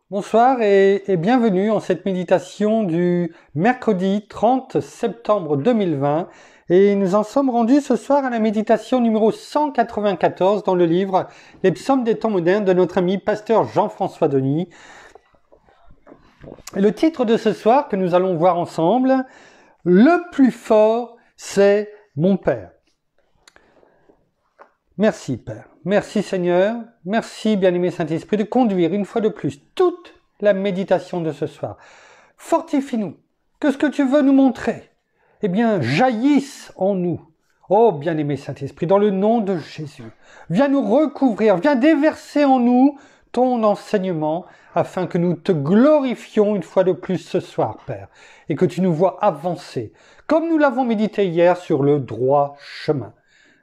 Bonsoir et bienvenue en cette méditation du mercredi 30 septembre 2020 et nous en sommes rendus ce soir à la méditation numéro 194 dans le livre Les psaumes des temps modernes de notre ami pasteur Jean-François Denis. Et le titre de ce soir que nous allons voir ensemble, le plus fort c'est mon Père. Merci Père, merci Seigneur, merci bien-aimé Saint-Esprit de conduire une fois de plus toute la méditation de ce soir. Fortifie-nous, que ce que tu veux nous montrer, jaillisse en nous. Oh bien-aimé Saint-Esprit, dans le nom de Jésus, viens nous recouvrir, viens déverser en nous ton enseignement afin que nous te glorifions une fois de plus ce soir, Père, et que tu nous vois avancer, comme nous l'avons médité hier sur le droit chemin.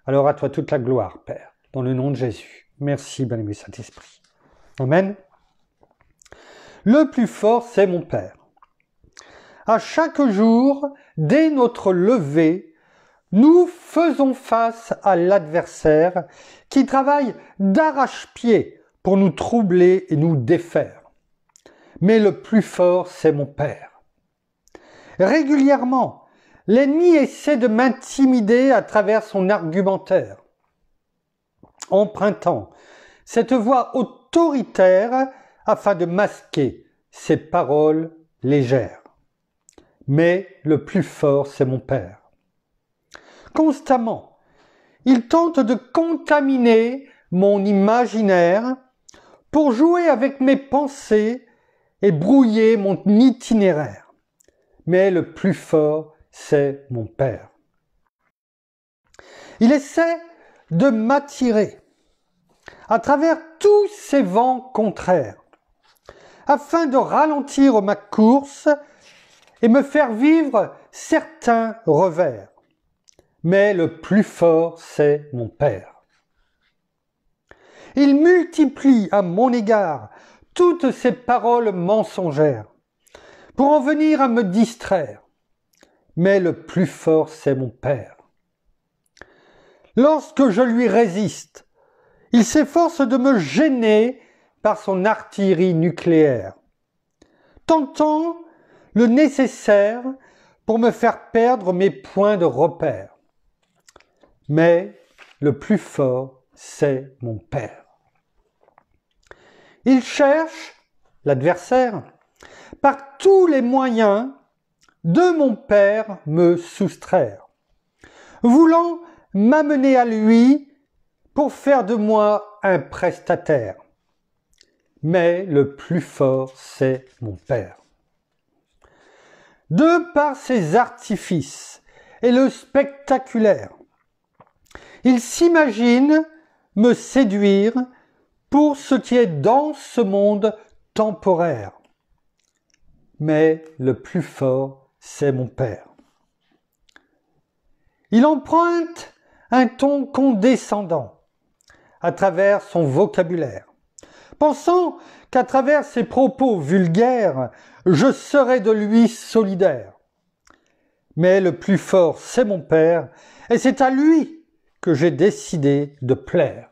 Alors à toi toute la gloire, Père, dans le nom de Jésus. Merci, bien-aimé Saint-Esprit. Amen. Le plus fort, c'est mon Père. À chaque jour, dès notre lever, nous faisons face à l'adversaire qui travaille d'arrache-pied pour nous troubler et nous défaire. Mais le plus fort, c'est mon Père. Régulièrement, l'ennemi essaie de m'intimider à travers son argumentaire, empruntant cette voix autoritaire afin de masquer ses paroles légères. Mais le plus fort, c'est mon Père. Constamment, il tente de contaminer mon imaginaire pour jouer avec mes pensées et brouiller mon itinéraire. Mais le plus fort, c'est mon Père. Il essaie de m'attirer à travers tous ces vents contraires afin de ralentir ma course et me faire vivre certains revers. Mais le plus fort, c'est mon Père. Il multiplie à mon égard toutes ces paroles mensongères pour en venir à me distraire. Mais le plus fort, c'est mon Père. Lorsque je lui résiste, il s'efforce de me gêner par son artillerie nucléaire, tentant le nécessaire pour me faire perdre mes points de repère. Mais le plus fort, c'est mon Père. Il cherche, l'adversaire, par tous les moyens de mon Père me soustraire, voulant m'amener à lui pour faire de moi un prestataire. Mais le plus fort, c'est mon Père. De par ses artifices et le spectaculaire, il s'imagine me séduire pour ce qui est dans ce monde temporaire. Mais le plus fort, c'est mon Père. Il emprunte un ton condescendant à travers son vocabulaire, pensant qu'à travers ses propos vulgaires, je serai de lui solidaire. Mais le plus fort, c'est mon Père, et c'est à lui que j'ai décidé de plaire.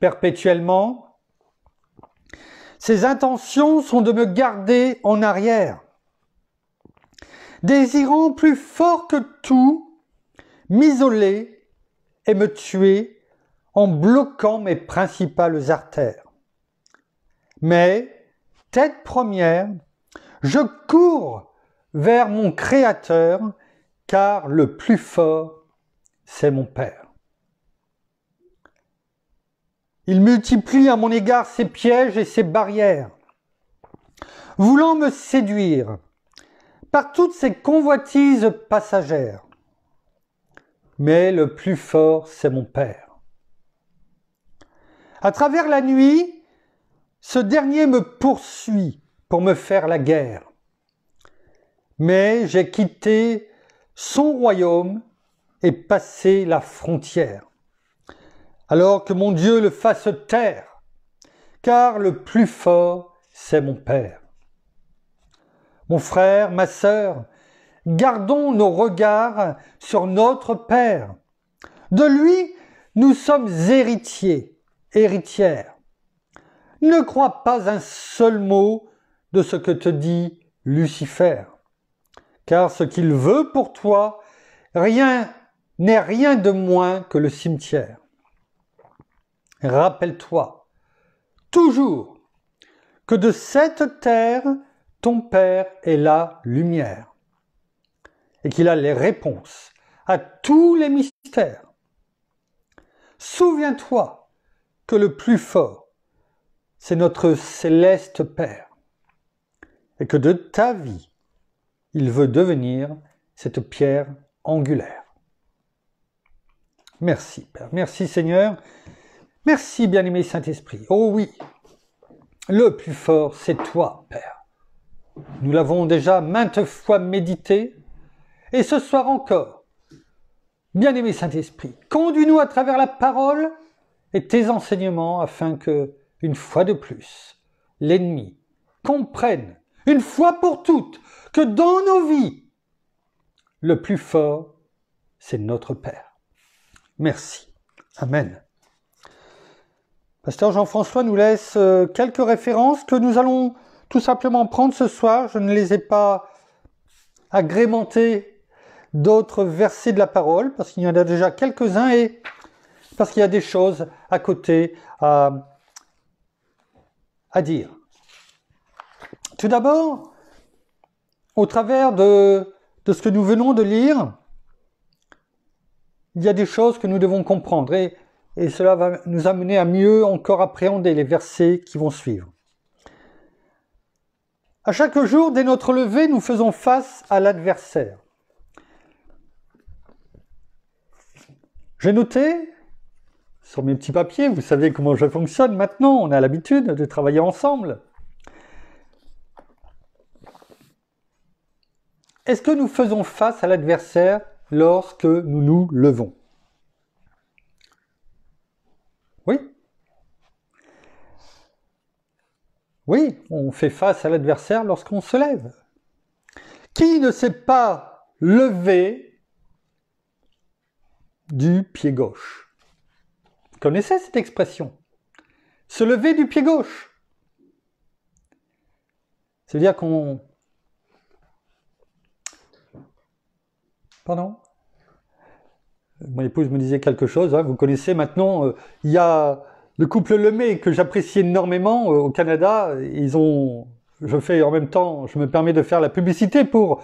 Perpétuellement, ses intentions sont de me garder en arrière, désirant plus fort que tout m'isoler et me tuer en bloquant mes principales artères. Mais, tête première, je cours vers mon Créateur, car le plus fort, c'est mon Père. Il multiplie à mon égard ses pièges et ses barrières, voulant me séduire par toutes ces convoitises passagères. Mais le plus fort, c'est mon Père. À travers la nuit, ce dernier me poursuit pour me faire la guerre. Mais j'ai quitté son royaume et passé la frontière, alors que mon Dieu le fasse taire, car le plus fort, c'est mon Père. Mon frère, ma sœur, gardons nos regards sur notre Père. De lui, nous sommes héritiers, héritières. Ne crois pas un seul mot de ce que te dit Lucifer, car ce qu'il veut pour toi n'est rien de moins que le cimetière. Rappelle-toi toujours que de cette terre, ton Père est la lumière et qu'il a les réponses à tous les mystères. Souviens-toi que le plus fort, c'est notre céleste Père et que de ta vie, il veut devenir cette pierre angulaire. Merci Père, merci Seigneur, merci bien-aimé Saint-Esprit. Oh oui, le plus fort, c'est toi Père. Nous l'avons déjà maintes fois médité et ce soir encore. Bien-aimé Saint-Esprit, conduis-nous à travers la parole et tes enseignements afin que, une fois de plus, l'ennemi comprenne, une fois pour toutes, que dans nos vies, le plus fort, c'est notre Père. Merci. Amen. Pasteur Jean-François nous laisse quelques références que nous allons tout simplement prendre ce soir. Je ne les ai pas agrémentées d'autres versets de la parole, parce qu'il y en a déjà quelques-uns et parce qu'il y a des choses à côté à dire. Tout d'abord, au travers de ce que nous venons de lire, il y a des choses que nous devons comprendre et cela va nous amener à mieux encore appréhender les versets qui vont suivre. À chaque jour, dès notre lever, nous faisons face à l'adversaire. J'ai noté, sur mes petits papiers, vous savez comment je fonctionne maintenant, on a l'habitude de travailler ensemble. Est-ce que nous faisons face à l'adversaire lorsque nous nous levons? Oui. Oui, on fait face à l'adversaire lorsqu'on se lève. Qui ne s'est pas levé du pied gauche? Vous connaissez cette expression? Se lever du pied gauche. C'est-à-dire qu'on... Pardon? Mon épouse me disait quelque chose, hein, vous connaissez maintenant, il y a le couple Lemay que j'apprécie énormément au Canada, je fais en même temps, je me permets de faire la publicité pour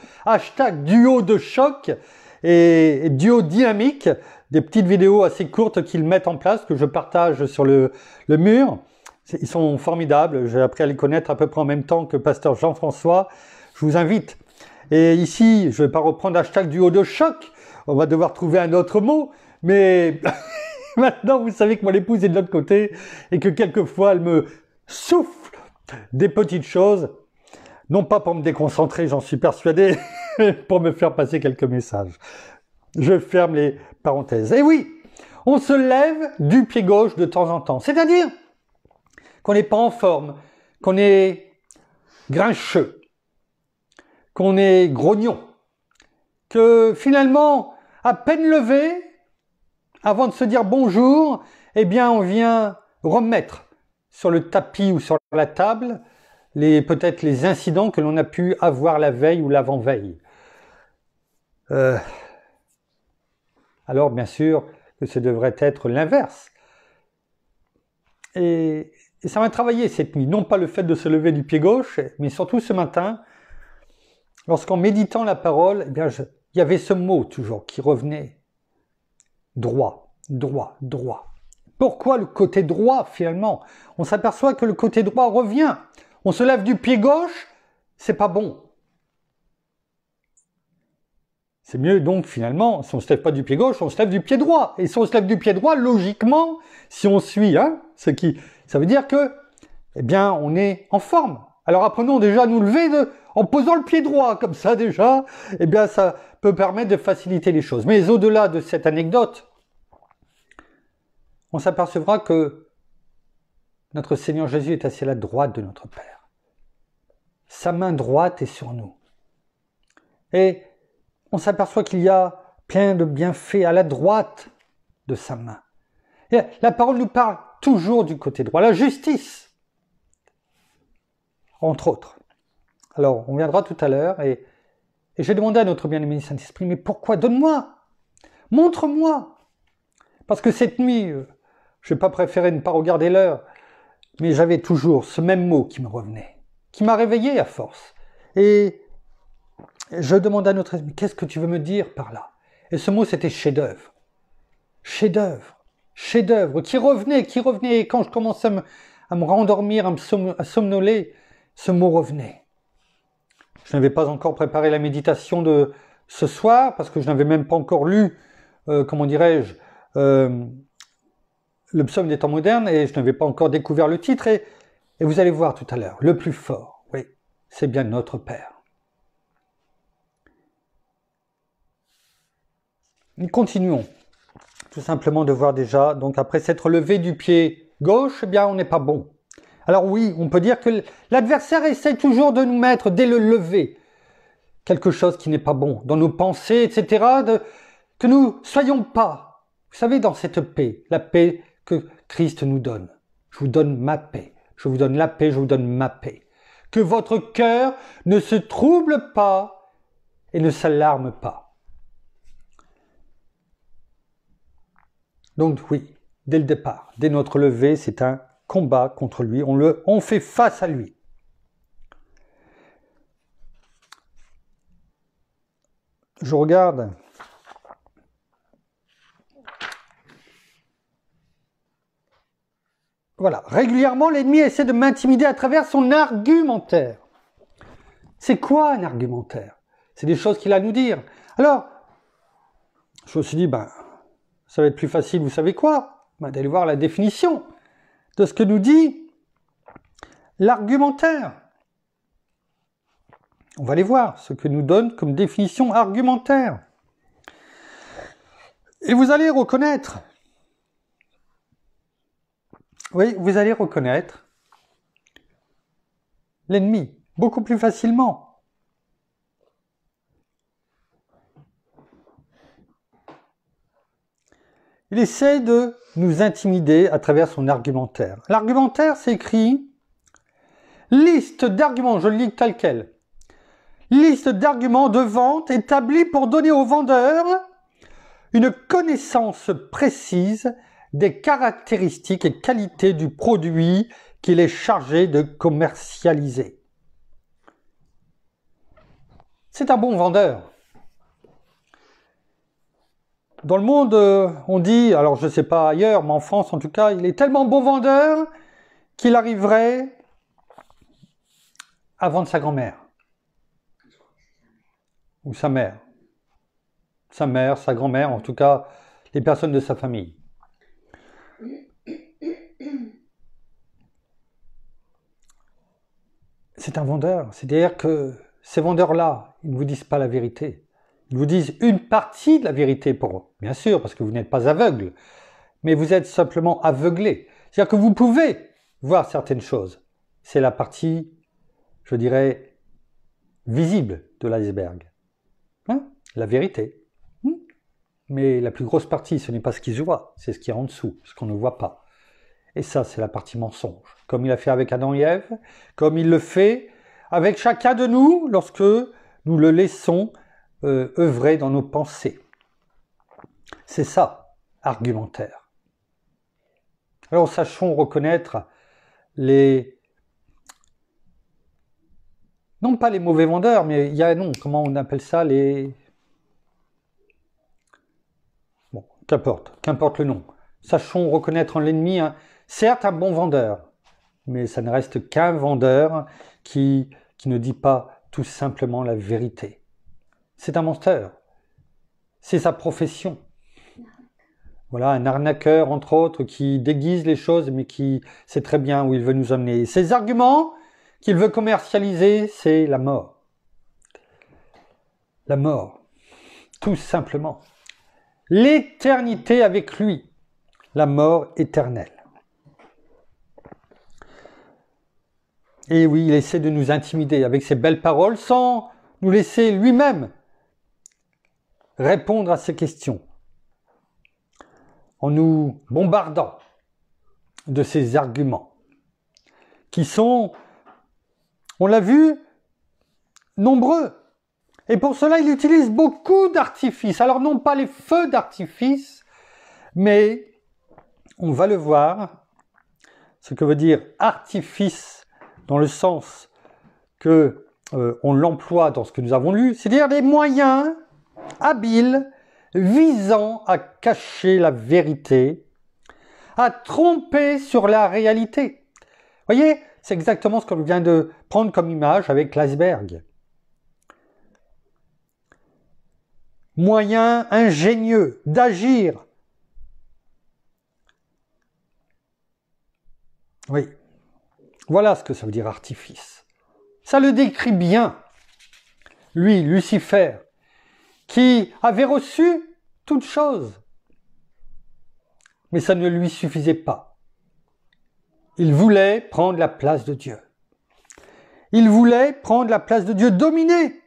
#duo de choc et duo dynamique, des petites vidéos assez courtes qu'ils mettent en place, que je partage sur le mur. Ils sont formidables, j'ai appris à les connaître à peu près en même temps que Pasteur Jean-François, je vous invite. Et ici, je ne vais pas reprendre #duo de choc, on va devoir trouver un autre mot, mais maintenant vous savez que mon épouse est de l'autre côté et que quelquefois elle me souffle des petites choses, non pas pour me déconcentrer, j'en suis persuadé, mais pour me faire passer quelques messages. Je ferme les parenthèses. Et oui, on se lève du pied gauche de temps en temps, c'est-à-dire qu'on n'est pas en forme, qu'on est grincheux, qu'on est grognon, que finalement, à peine levé, avant de se dire bonjour, eh bien on vient remettre sur le tapis ou sur la table peut-être les incidents que l'on a pu avoir la veille ou l'avant-veille. Alors bien sûr que ce devrait être l'inverse. Et ça m'a travaillé cette nuit, non pas le fait de se lever du pied gauche, mais surtout ce matin, lorsqu'en méditant la parole, eh bien, il y avait ce mot toujours qui revenait. Droit, droit, droit. Pourquoi le côté droit finalement? On s'aperçoit que le côté droit revient. On se lève du pied gauche, c'est pas bon. C'est mieux donc finalement, si on ne se lève pas du pied gauche, on se lève du pied droit. Et si on se lève du pied droit, logiquement, si on suit, ça veut dire que, eh bien, on est en forme. Alors apprenons déjà à nous lever en posant le pied droit, comme ça déjà, eh bien ça peut permettre de faciliter les choses. Mais au-delà de cette anecdote, on s'apercevra que notre Seigneur Jésus est assis à la droite de notre Père. Sa main droite est sur nous. Et on s'aperçoit qu'il y a plein de bienfaits à la droite de sa main. Et la parole nous parle toujours du côté droit, la justice. entre autres. Alors, on viendra tout à l'heure et j'ai demandé à notre bien-aimé Saint-Esprit, mais pourquoi? Donne-moi, montre-moi. Parce que cette nuit, je n'ai pas préféré ne pas regarder l'heure, mais j'avais toujours ce même mot qui me revenait, qui m'a réveillé à force. Et je demandais à notre esprit, qu'est-ce que tu veux me dire par là? Et ce mot, c'était chef-d'œuvre. Chef-d'œuvre, chef-d'œuvre, qui revenait. Et quand je commençais à me rendormir, à somnoler, ce mot revenait. Je n'avais pas encore préparé la méditation de ce soir, parce que je n'avais même pas encore lu, comment dirais-je, le psaume des temps modernes, et je n'avais pas encore découvert le titre, et vous allez voir tout à l'heure, le plus fort, oui, c'est bien notre Père. Nous continuons, tout simplement de voir déjà, donc après s'être levé du pied gauche, eh bien on n'est pas bon. Alors oui, on peut dire que l'adversaire essaie toujours de nous mettre, dès le lever, quelque chose qui n'est pas bon, dans nos pensées, etc., que nous soyons pas, vous savez, dans cette paix, la paix que Christ nous donne. Je vous donne ma paix, je vous donne la paix, je vous donne ma paix. Que votre cœur ne se trouble pas et ne s'alarme pas. Donc oui, dès le départ, dès notre levée, c'est un combat contre lui, on fait face à lui. Je regarde. Voilà, régulièrement l'ennemi essaie de m'intimider à travers son argumentaire. C'est quoi un argumentaire? C'est des choses qu'il a à nous dire. Alors, je me suis dit, ça va être plus facile, vous savez quoi? D'aller voir la définition de ce que nous dit l'argumentaire. On va aller voir ce que nous donne comme définition argumentaire. Et vous allez reconnaître, oui, vous allez reconnaître l'ennemi beaucoup plus facilement. Il essaie de nous intimider à travers son argumentaire. L'argumentaire, c'est écrit liste d'arguments, je le lis tel quel. Liste d'arguments de vente établis pour donner au vendeur une connaissance précise des caractéristiques et qualités du produit qu'il est chargé de commercialiser. C'est un bon vendeur. Dans le monde, on dit, alors je ne sais pas ailleurs, mais en France en tout cas, il est tellement bon vendeur qu'il arriverait à vendre sa grand-mère. Ou sa mère. Sa mère, sa grand-mère, en tout cas, les personnes de sa famille. C'est un vendeur. C'est-à-dire que ces vendeurs-là, ils ne vous disent pas la vérité. Ils vous disent une partie de la vérité pour eux. Bien sûr, parce que vous n'êtes pas aveugle. Mais vous êtes simplement aveuglé. C'est-à-dire que vous pouvez voir certaines choses. C'est la partie, je dirais, visible de l'iceberg. La vérité. Mais la plus grosse partie, ce n'est pas ce qui se voit, c'est ce qui est en dessous, ce qu'on ne voit pas. Et ça, c'est la partie mensonge. Comme il a fait avec Adam et Ève, comme il le fait avec chacun de nous lorsque nous le laissons œuvrer dans nos pensées. C'est ça, argumentaire. Alors, sachons reconnaître non pas les mauvais vendeurs, mais il y a, comment on appelle ça, qu'importe le nom. Sachons reconnaître en l'ennemi, certes un bon vendeur, mais ça ne reste qu'un vendeur qui ne dit pas tout simplement la vérité. C'est un menteur. C'est sa profession. Voilà, un arnaqueur, entre autres, qui déguise les choses, mais qui sait très bien où il veut nous amener. Et ses arguments qu'il veut commercialiser, c'est la mort. La mort, tout simplement. L'éternité avec lui, la mort éternelle. Et oui, il essaie de nous intimider avec ses belles paroles sans nous laisser lui-même répondre à ces questions. En nous bombardant de ces arguments qui sont on l'a vu, nombreux. Et pour cela, il utilise beaucoup d'artifices. Alors non pas les feux d'artifice, mais on va le voir, ce que veut dire artifice dans le sens que on l'emploie dans ce que nous avons lu, c'est-à-dire des moyens habiles visant à cacher la vérité, à tromper sur la réalité. Vous voyez, c'est exactement ce qu'on vient de prendre comme image avec l'iceberg. Moyen ingénieux d'agir. Oui, voilà ce que ça veut dire artifice. Ça le décrit bien. Lui, Lucifer, qui avait reçu toute chose. Mais ça ne lui suffisait pas. Il voulait prendre la place de Dieu. Il voulait prendre la place de Dieu, dominer.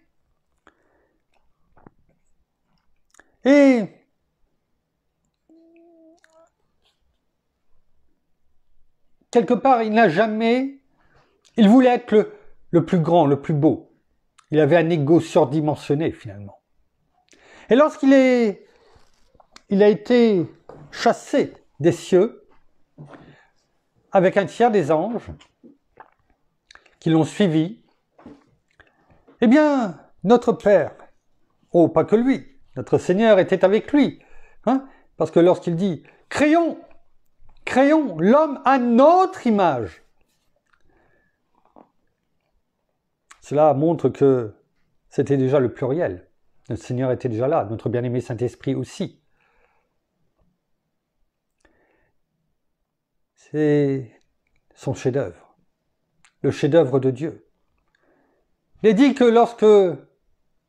Et quelque part, il voulait être le plus grand, le plus beau. Il avait un ego surdimensionné finalement. Et lorsqu'il a été chassé des cieux, avec un tiers des anges qui l'ont suivi, eh bien, notre Père, oh, pas que lui, notre Seigneur était avec lui, hein, parce que lorsqu'il dit « créons l'homme à notre image », cela montre que c'était déjà le pluriel. Notre Seigneur était déjà là, notre bien-aimé Saint-Esprit aussi. C'est son chef-d'œuvre, le chef-d'œuvre de Dieu. Il est dit que lorsque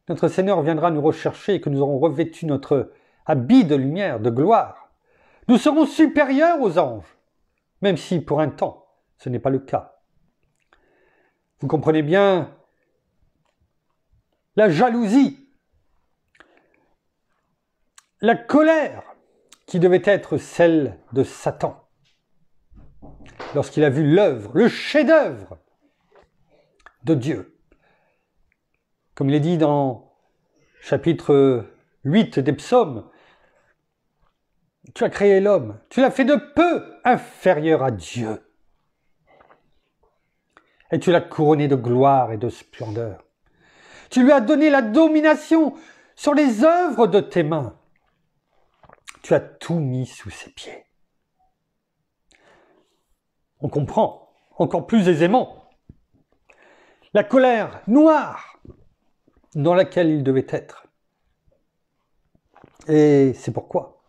notre Seigneur viendra nous rechercher et que nous aurons revêtu notre habit de lumière, de gloire, nous serons supérieurs aux anges, même si pour un temps, ce n'est pas le cas. Vous comprenez bien la jalousie, la colère qui devait être celle de Satan lorsqu'il a vu l'œuvre, le chef-d'œuvre de Dieu. Comme il est dit dans chapitre 8 des psaumes, tu as créé l'homme, tu l'as fait de peu inférieur à Dieu. Et tu l'as couronné de gloire et de splendeur. Tu lui as donné la domination sur les œuvres de tes mains. Tu as tout mis sous ses pieds. On comprend encore plus aisément la colère noire dans laquelle il devait être. Et c'est pourquoi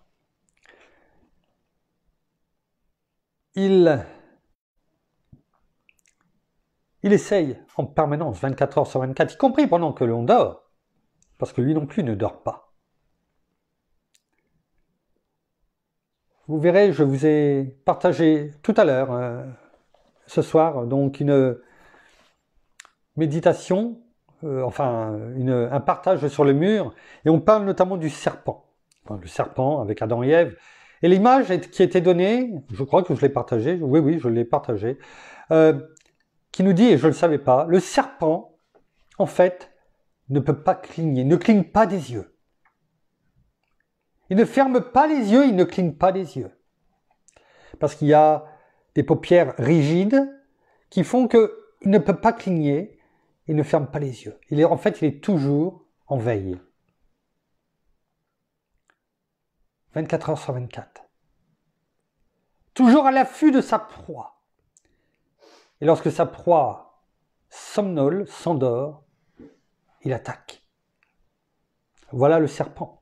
il essaye en permanence, 24 heures sur 24, y compris pendant que l'on dort, parce que lui non plus ne dort pas. Vous verrez, je vous ai partagé tout à l'heure, ce soir, donc une méditation, un partage sur le mur, et on parle notamment du serpent. Enfin, le serpent avec Adam et Ève. Et l'image qui était donnée, je crois que je l'ai partagée, oui, je l'ai partagée, qui nous dit, et je ne le savais pas, le serpent, en fait, ne peut pas cligner, ne cligne pas des yeux. Il ne ferme pas les yeux, il ne cligne pas des yeux. Parce qu'il y a des paupières rigides qui font qu'il ne peut pas cligner, il ne ferme pas les yeux. Il est toujours en veille. 24 heures sur 24. Toujours à l'affût de sa proie. Et lorsque sa proie somnole, s'endort, il attaque. Voilà le serpent.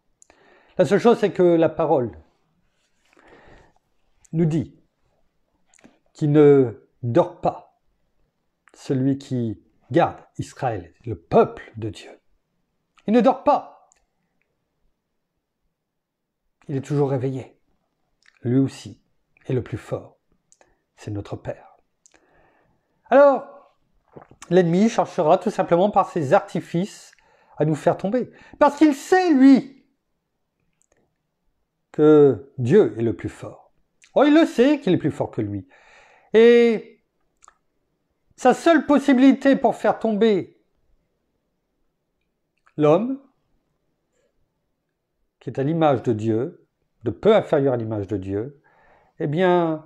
La seule chose, c'est que la parole nous dit qu'il ne dort pas, celui qui garde Israël, le peuple de Dieu. Il ne dort pas. Il est toujours réveillé. Lui aussi est le plus fort. C'est notre Père. Alors, l'ennemi cherchera tout simplement par ses artifices à nous faire tomber. Parce qu'il sait, lui, que Dieu est le plus fort. Oh, il le sait qu'il est plus fort que lui. Et Sa seule possibilité pour faire tomber l'homme, qui est à l'image de Dieu, de peu inférieur à l'image de Dieu, eh bien,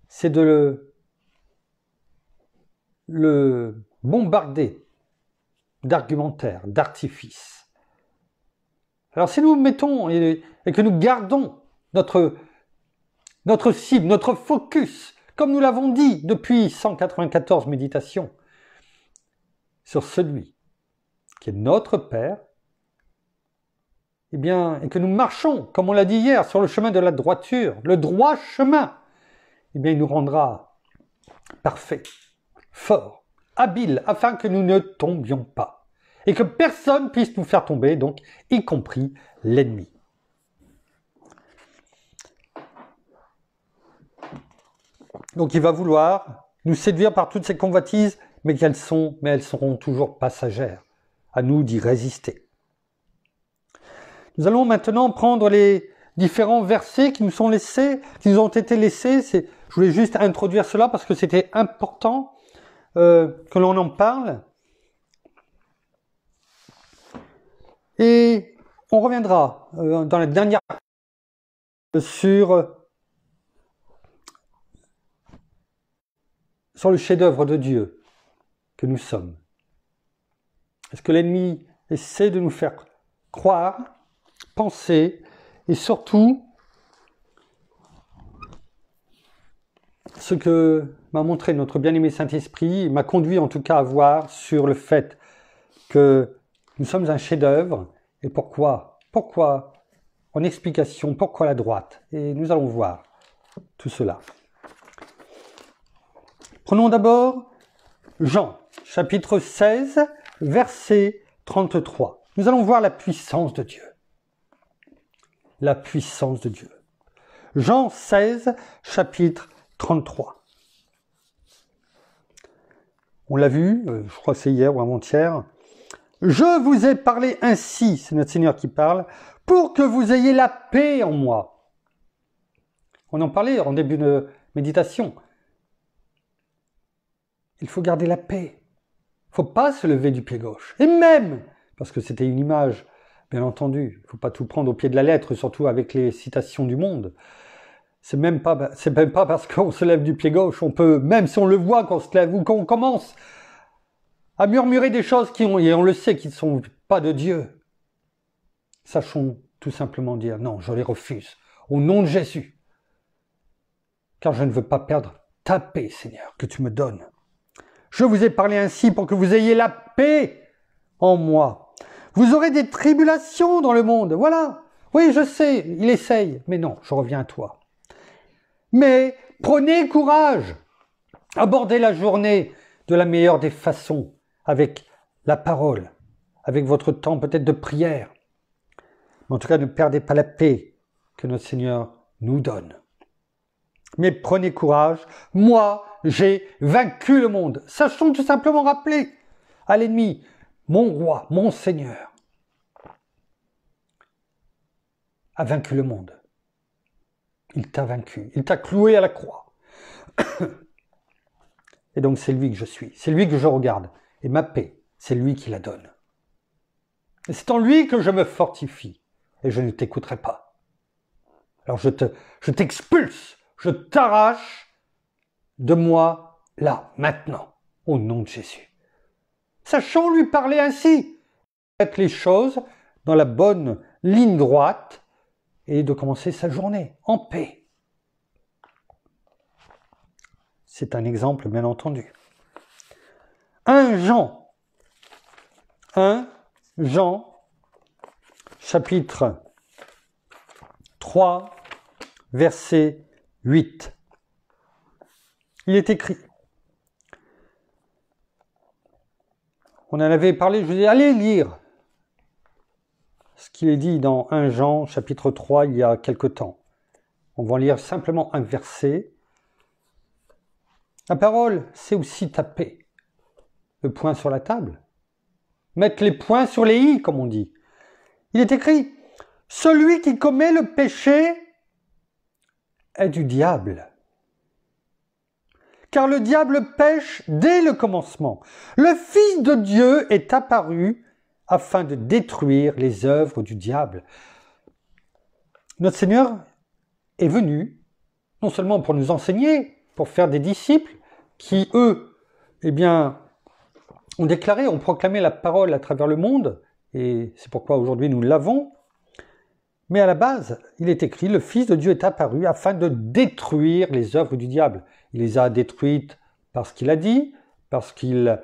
c'est de le bombarder d'argumentaires, d'artifices. Alors si nous mettons et que nous gardons notre cible, notre focus, comme nous l'avons dit depuis 194 méditations, sur celui qui est notre Père, eh bien, et que nous marchons, comme on l'a dit hier, sur le chemin de la droiture, le droit chemin, eh bien, il nous rendra parfaits, forts, habiles, afin que nous ne tombions pas. Et que personne puisse nous faire tomber, donc, y compris l'ennemi. Donc, il va vouloir nous séduire par toutes ces convoitises, mais elles seront toujours passagères. À nous d'y résister. Nous allons maintenant prendre les différents versets qui nous ont été laissés. Je voulais juste introduire cela parce que c'était important que l'on en parle. Et on reviendra dans la dernière sur le chef-d'œuvre de Dieu que nous sommes. Est-ce que l'ennemi essaie de nous faire croire, penser, et surtout, ce que m'a montré notre bien-aimé Saint-Esprit, m'a conduit en tout cas à voir sur le fait que nous sommes un chef-d'œuvre, et pourquoi en explication, pourquoi la droite. Et nous allons voir tout cela. Prenons d'abord Jean, chapitre 16, verset 33. Nous allons voir la puissance de Dieu. La puissance de Dieu. Jean 16, chapitre 33. On l'a vu, je crois que c'est hier ou avant-hier. Je vous ai parlé ainsi, c'est notre Seigneur qui parle, pour que vous ayez la paix en moi. On en parlait en début de méditation. Il faut garder la paix. Il ne faut pas se lever du pied gauche. Et même, parce que c'était une image, bien entendu, il ne faut pas tout prendre au pied de la lettre, surtout avec les citations du monde. C'est même pas parce qu'on se lève du pied gauche, on peut, même si on le voit qu'on se lève ou qu'on commence à murmurer des choses et on le sait, qui ne sont pas de Dieu. Sachons tout simplement dire, non, je les refuse, au nom de Jésus. Car je ne veux pas perdre ta paix, Seigneur, que tu me donnes. Je vous ai parlé ainsi pour que vous ayez la paix en moi. Vous aurez des tribulations dans le monde, voilà. Oui, je sais, il essaye, mais non, je reviens à toi. Mais prenez courage, abordez la journée de la meilleure des façons, avec la parole, avec votre temps peut-être de prière. Mais en tout cas, ne perdez pas la paix que notre Seigneur nous donne. Mais prenez courage, moi, j'ai vaincu le monde. Sachons tout simplement rappeler à l'ennemi, mon roi, mon Seigneur, a vaincu le monde. Il t'a vaincu, il t'a cloué à la croix. Et donc c'est lui que je suis, c'est lui que je regarde. Et ma paix, c'est lui qui la donne. Et c'est en lui que je me fortifie. Et je ne t'écouterai pas. Alors je t'expulse, je t'arrache de moi, là, maintenant, au nom de Jésus. Sachons lui parler ainsi. Mettre les choses dans la bonne ligne droite et de commencer sa journée en paix. C'est un exemple, bien entendu. 1 Jean, chapitre 3, verset 8. Il est écrit. On en avait parlé, je vous ai dit, allez lire ce qu'il est dit dans 1 Jean, chapitre 3, il y a quelque temps. On va lire simplement un verset. La parole, c'est aussi taper le poing sur la table. Mettre les points sur les i, comme on dit. Il est écrit, celui qui commet le péché est du diable. car le diable pêche dès le commencement. Le Fils de Dieu est apparu afin de détruire les œuvres du diable. Notre Seigneur est venu, non seulement pour nous enseigner, pour faire des disciples qui, eux, ont déclaré, ont proclamé la parole à travers le monde, et c'est pourquoi aujourd'hui nous l'avons. Mais à la base, il est écrit, le Fils de Dieu est apparu afin de détruire les œuvres du diable. Il les a détruites parce qu'il a dit, parce qu'il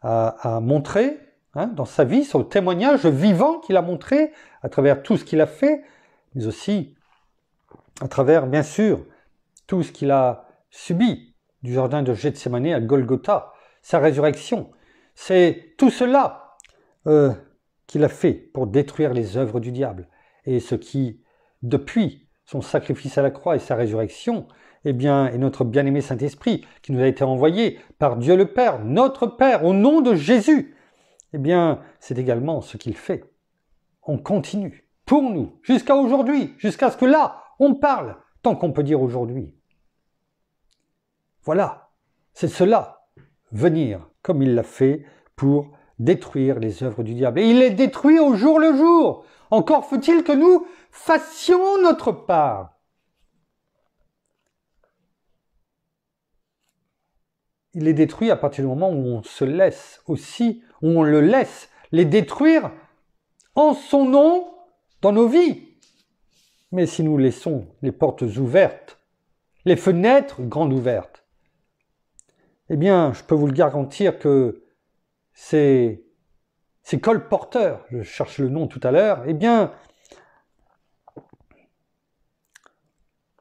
a montré dans sa vie, son témoignage vivant qu'il a montré à travers tout ce qu'il a fait, mais aussi à travers, bien sûr, tout ce qu'il a subi du jardin de Gethsémane à Golgotha, sa résurrection. C'est tout cela qu'il a fait pour détruire les œuvres du diable. Et ce qui, depuis son sacrifice à la croix et sa résurrection, est notre bien-aimé Saint-Esprit qui nous a été envoyé par Dieu le Père, notre Père, au nom de Jésus, c'est également ce qu'il fait. On continue, pour nous, jusqu'à aujourd'hui, jusqu'à ce que là, on parle, tant qu'on peut dire aujourd'hui. Voilà, c'est cela, venir, comme il l'a fait, pour détruire les œuvres du diable. Et il les détruit au jour le jour. Encore faut-il que nous fassions notre part. Il les détruit à partir du moment où on se laisse aussi, où on le laisse les détruire en son nom dans nos vies. Mais si nous laissons les portes ouvertes, les fenêtres grandes ouvertes, je peux vous le garantir que ces colporteurs, je cherche le nom tout à l'heure,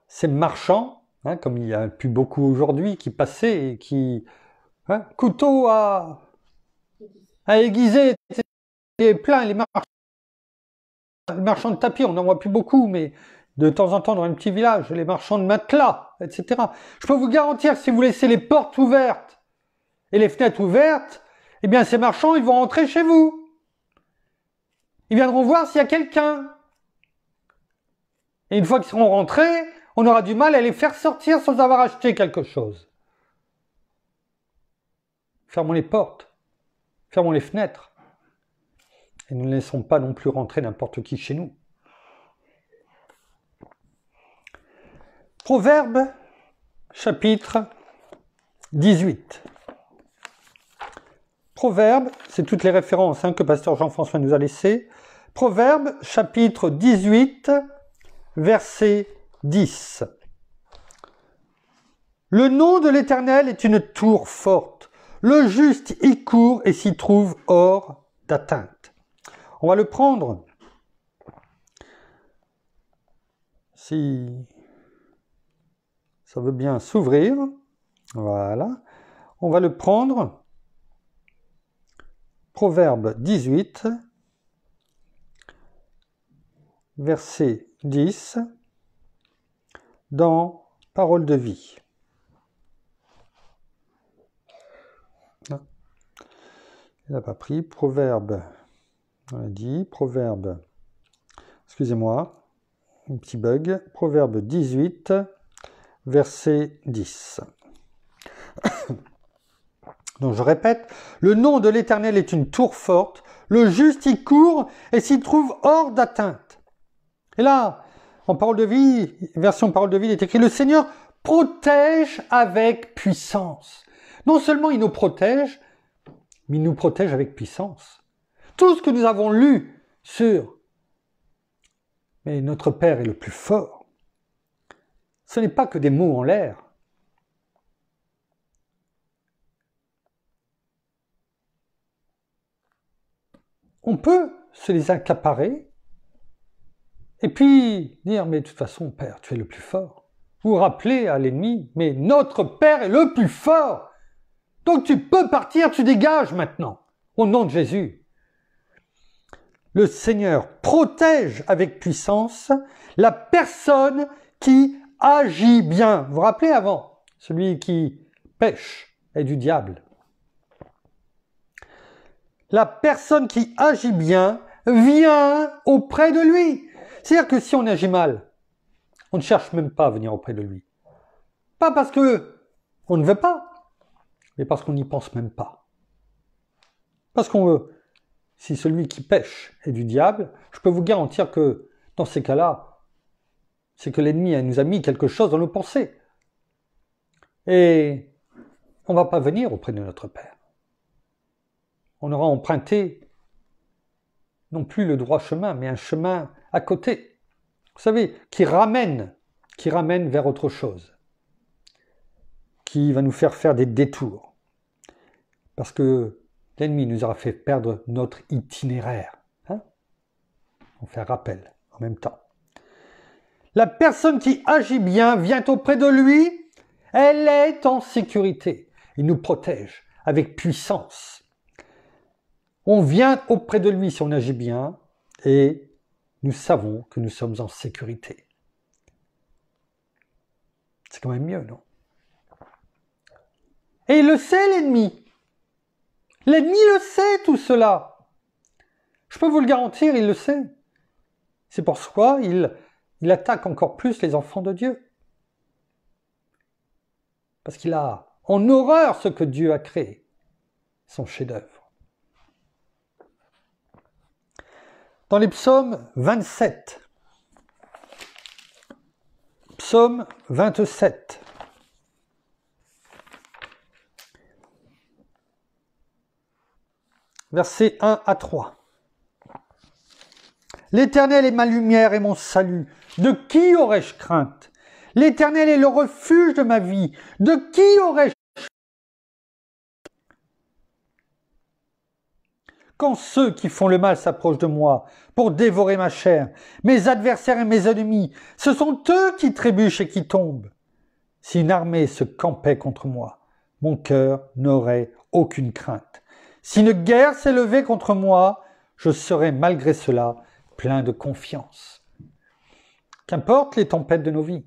ces marchands, comme il n'y a plus beaucoup aujourd'hui, qui passaient et qui, couteau à aiguiser, et plein, les marchands de tapis, on n'en voit plus beaucoup, mais de temps en temps dans un petit village, les marchands de matelas, etc. Je peux vous garantir que si vous laissez les portes ouvertes et les fenêtres ouvertes, ces marchands, ils vont rentrer chez vous. Ils viendront voir s'il y a quelqu'un. Et une fois qu'ils seront rentrés, on aura du mal à les faire sortir sans avoir acheté quelque chose. Fermons les portes, fermons les fenêtres. Et ne laissons pas non plus rentrer n'importe qui chez nous. Proverbe, chapitre 18. Proverbe, c'est toutes les références que pasteur Jean-François nous a laissées. Proverbe, chapitre 18, verset 10. Le nom de l'Éternel est une tour forte. Le juste y court et s'y trouve hors d'atteinte. On va le prendre. Si ça veut bien s'ouvrir. Voilà. On va le prendre. Proverbe 18, verset 10, dans Parole de vie. Il n'a pas pris. Proverbe, on a dit, Proverbe, excusez-moi, un petit bug. Proverbe 18, verset 10. Donc je répète, le nom de l'Éternel est une tour forte, le juste y court et s'y trouve hors d'atteinte. Et là, en Parole de vie, version Parole de vie, il est écrit, le Seigneur protège avec puissance. Non seulement il nous protège, mais il nous protège avec puissance. Tout ce que nous avons lu sur « Mais notre Père est le plus fort », ce n'est pas que des mots en l'air. On peut se les accaparer et puis dire « Mais de toute façon, Père, tu es le plus fort ». Ou rappeler à l'ennemi « Mais notre Père est le plus fort ». Donc tu peux partir, tu dégages maintenant, au nom de Jésus. Le Seigneur protège avec puissance la personne qui agit bien. Vous vous rappelez avant, celui qui pêche est du diable. La personne qui agit bien vient auprès de lui. C'est-à-dire que si on agit mal, on ne cherche même pas à venir auprès de lui. Pas parce que on ne veut pas, mais parce qu'on n'y pense même pas. Parce qu'on veut. Si celui qui pêche est du diable, je peux vous garantir que dans ces cas-là, c'est que l'ennemi nous a mis quelque chose dans nos pensées. Et on ne va pas venir auprès de notre Père. On aura emprunté non plus le droit chemin, mais un chemin à côté. Vous savez, qui ramène vers autre chose. Qui va nous faire des détours. Parce que l'ennemi nous aura fait perdre notre itinéraire. On fait rappel en même temps. La personne qui agit bien vient auprès de lui, elle est en sécurité. Il nous protège avec puissance. On vient auprès de lui si on agit bien et nous savons que nous sommes en sécurité. C'est quand même mieux, non? Et il le sait, l'ennemi. L'ennemi le sait, tout cela. Je peux vous le garantir, il le sait. C'est pourquoi il attaque encore plus les enfants de Dieu. Parce qu'il a en horreur ce que Dieu a créé, son chef-d'œuvre. Dans les psaumes 27, psaume 27, versets 1 à 3. L'Éternel est ma lumière et mon salut. De qui aurais-je crainte? L'Éternel est le refuge de ma vie. De qui aurais-je crainte? Quand ceux qui font le mal s'approchent de moi pour dévorer ma chair, mes adversaires et mes ennemis, ce sont eux qui trébuchent et qui tombent. Si une armée se campait contre moi, mon cœur n'aurait aucune crainte. Si une guerre s'est levée contre moi, je serais malgré cela plein de confiance. Qu'importe les tempêtes de nos vies,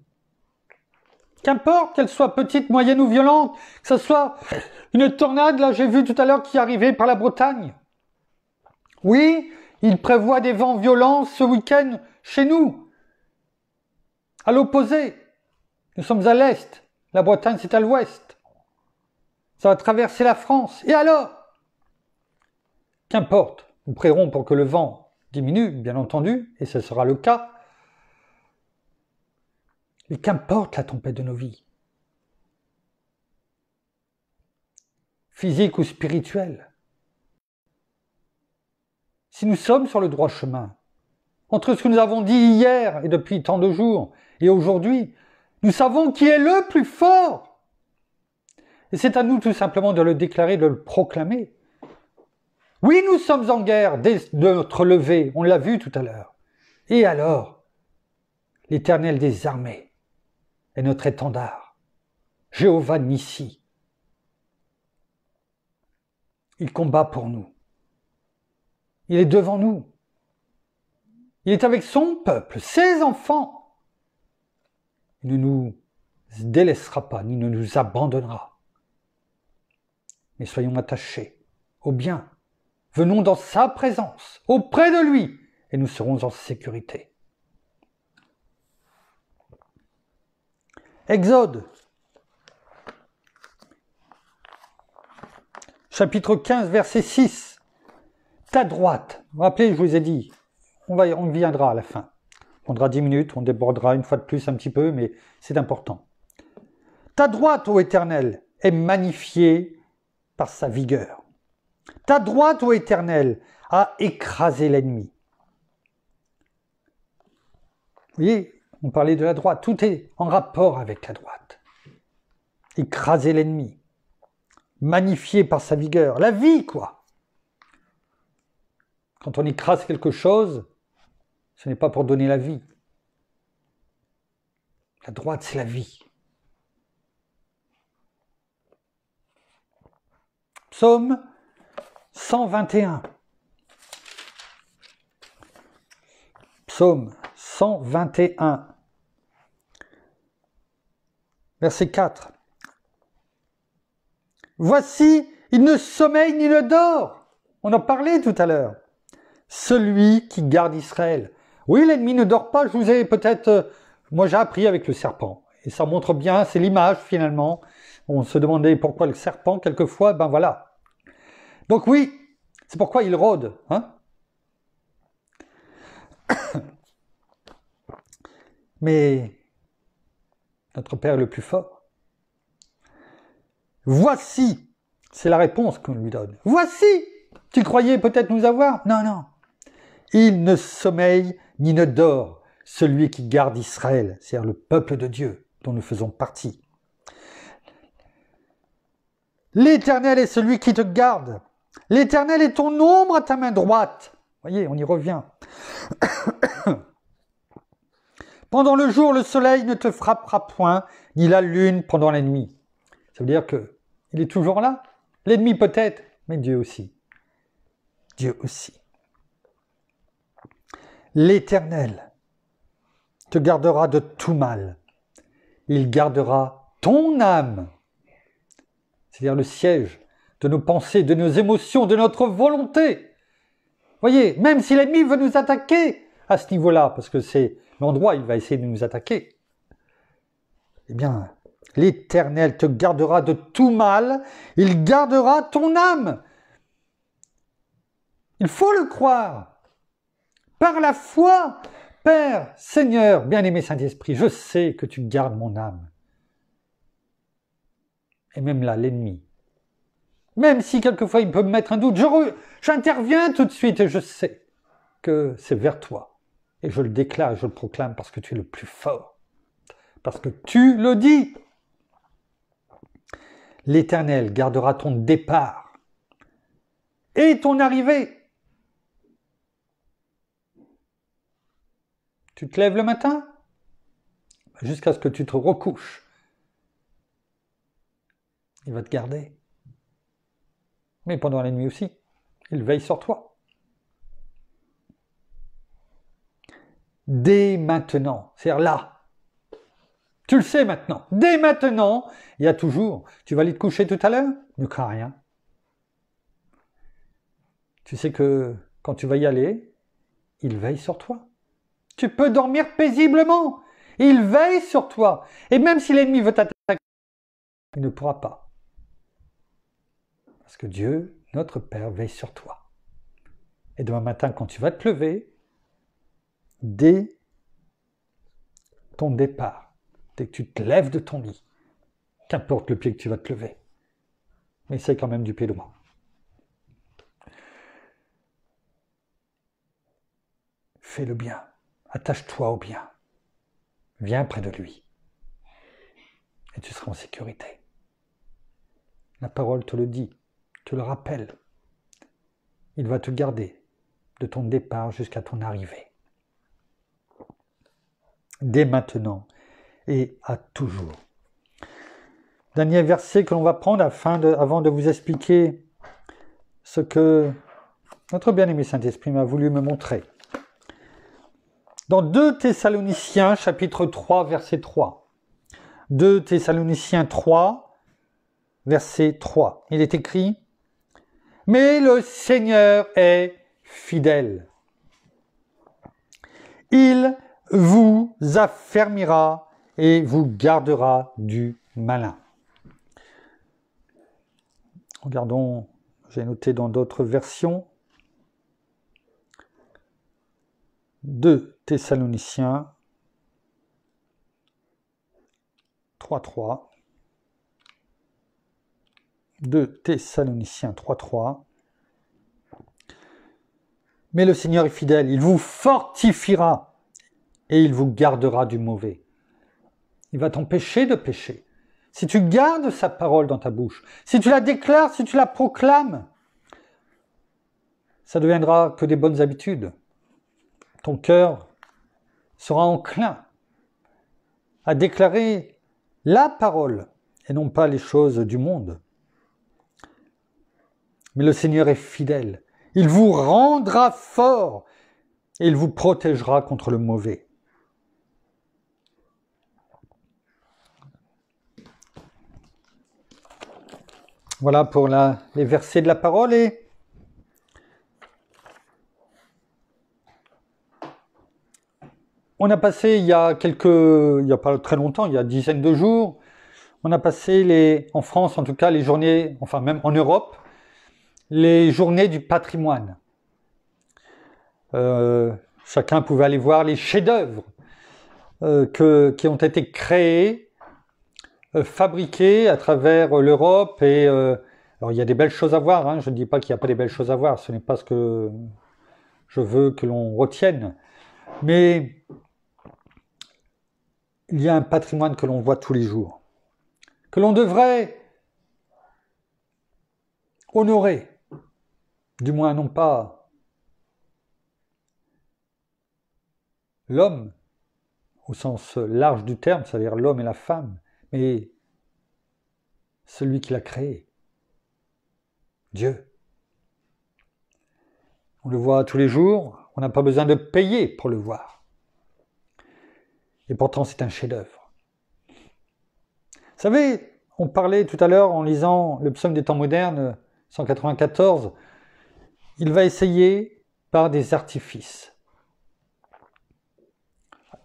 qu'importe qu'elles soient petites, moyennes ou violentes, que ce soit une tornade, là j'ai vu tout à l'heure qui arrivait par la Bretagne. Oui, il prévoit des vents violents ce week-end chez nous. À l'opposé, nous sommes à l'est, la Bretagne c'est à l'ouest. Ça va traverser la France. Et alors? Qu'importe, nous prierons pour que le vent diminue, bien entendu, et ce sera le cas. Mais qu'importe la tempête de nos vies, physique ou spirituelle, si nous sommes sur le droit chemin, entre ce que nous avons dit hier et depuis tant de jours et aujourd'hui, nous savons qui est le plus fort. Et c'est à nous tout simplement de le déclarer, de le proclamer. Oui, nous sommes en guerre dès notre levée, on l'a vu tout à l'heure. Et alors, l'Éternel des armées est notre étendard, Jéhovah Nissi. Il combat pour nous. Il est devant nous. Il est avec son peuple, ses enfants. Il ne nous délaissera pas, ni ne nous abandonnera. Mais soyons attachés au bien. Venons dans sa présence, auprès de lui, et nous serons en sécurité. Exode, chapitre 15, verset 6. Ta droite, vous vous rappelez, je vous ai dit, on y viendra à la fin. On prendra 10 minutes, on débordera une fois de plus un petit peu, mais c'est important. Ta droite, ô Éternel, est magnifiée par sa vigueur. Ta droite, ô Éternel, a écrasé l'ennemi. Vous voyez, on parlait de la droite, tout est en rapport avec la droite. Écraser l'ennemi, magnifié par sa vigueur, la vie quoi. Quand on écrase quelque chose, ce n'est pas pour donner la vie. La droite, c'est la vie. Psaume 121. Psaume 121. Verset 4. Voici, il ne sommeille ni ne dort. On en parlait tout à l'heure. Celui qui garde Israël. Oui, l'ennemi ne dort pas, je vous ai peut-être... moi j'ai appris avec le serpent. Et ça montre bien, c'est l'image finalement. On se demandait pourquoi le serpent, quelquefois, ben voilà. Donc oui, c'est pourquoi il rôde. Hein. Mais notre Père est le plus fort. Voici, c'est la réponse qu'on lui donne. Voici, tu croyais peut-être nous avoir? Non, non. Il ne sommeille ni ne dort, celui qui garde Israël, c'est-à-dire le peuple de Dieu dont nous faisons partie. L'Éternel est celui qui te garde. L'Éternel est ton ombre à ta main droite. Voyez, on y revient. Pendant le jour, le soleil ne te frappera point, ni la lune pendant la nuit. Ça veut dire que il est toujours là. L'ennemi peut-être, mais Dieu aussi. Dieu aussi. L'Éternel te gardera de tout mal. Il gardera ton âme. C'est-à-dire le siège de nos pensées, de nos émotions, de notre volonté. Voyez, même si l'ennemi veut nous attaquer à ce niveau-là, parce que c'est l'endroit où il va essayer de nous attaquer, eh bien, l'Éternel te gardera de tout mal, il gardera ton âme. Il faut le croire. Par la foi, Père, Seigneur, bien-aimé Saint-Esprit, je sais que tu gardes mon âme. Et même là, l'ennemi. Même si quelquefois il peut me mettre un doute, j'interviens tout de suite et je sais que c'est vers toi. Et je le déclare et je le proclame parce que tu es le plus fort. Parce que tu le dis. L'Éternel gardera ton départ et ton arrivée. Tu te lèves le matin jusqu'à ce que tu te recouches. Il va te garder. Mais pendant la nuit aussi, il veille sur toi. Dès maintenant, c'est-à-dire là, tu le sais maintenant, dès maintenant, il y a toujours, tu vas aller te coucher tout à l'heure, ne crains rien. Tu sais que quand tu vas y aller, il veille sur toi. Tu peux dormir paisiblement, il veille sur toi. Et même si l'ennemi veut t'attaquer, il ne pourra pas. Parce que Dieu, notre Père, veille sur toi. Et demain matin, quand tu vas te lever, dès ton départ, dès que tu te lèves de ton lit, qu'importe le pied que tu vas te lever, mais c'est quand même du pied droit. Fais le bien, attache-toi au bien, viens près de lui, et tu seras en sécurité. La parole te le dit, te le rappelle. Il va te garder de ton départ jusqu'à ton arrivée. Dès maintenant et à toujours. Dernier verset que l'on va prendre avant de vous expliquer ce que notre bien-aimé Saint-Esprit m'a voulu me montrer. Dans 2 Thessaloniciens, chapitre 3, verset 3. 2 Thessaloniciens 3, verset 3. Il est écrit « Mais le Seigneur est fidèle. Il vous affermira et vous gardera du malin. » Regardons, j'ai noté dans d'autres versions. 2 Thessaloniciens 3.3. 2 Thessaloniciens 3.3. Mais le Seigneur est fidèle, il vous fortifiera et il vous gardera du mauvais. Il va t'empêcher de pécher. Si tu gardes sa parole dans ta bouche, si tu la déclares, si tu la proclames, ça ne deviendra que des bonnes habitudes. Ton cœur sera enclin à déclarer la parole et non pas les choses du monde. Mais le Seigneur est fidèle. Il vous rendra fort et il vous protégera contre le mauvais. Voilà pour les versets de la parole. Et on a passé il y a pas très longtemps, il y a dizaines de jours, on a passé en France en tout cas, les journées, enfin même en Europe, les journées du patrimoine. Chacun pouvait aller voir les chefs-d'œuvre qui ont été créés, fabriqués à travers l'Europe. Et alors il y a des belles choses à voir, hein, je ne dis pas qu'il n'y a pas des belles choses à voir, ce n'est pas ce que je veux que l'on retienne. Mais il y a un patrimoine que l'on voit tous les jours, que l'on devrait honorer, du moins non pas l'homme, au sens large du terme, c'est-à-dire l'homme et la femme, mais celui qui l'a créé, Dieu. On le voit tous les jours, on n'a pas besoin de payer pour le voir. Et pourtant, c'est un chef-d'œuvre. Vous savez, on parlait tout à l'heure en lisant le psaume des temps modernes, 194, il va essayer par des artifices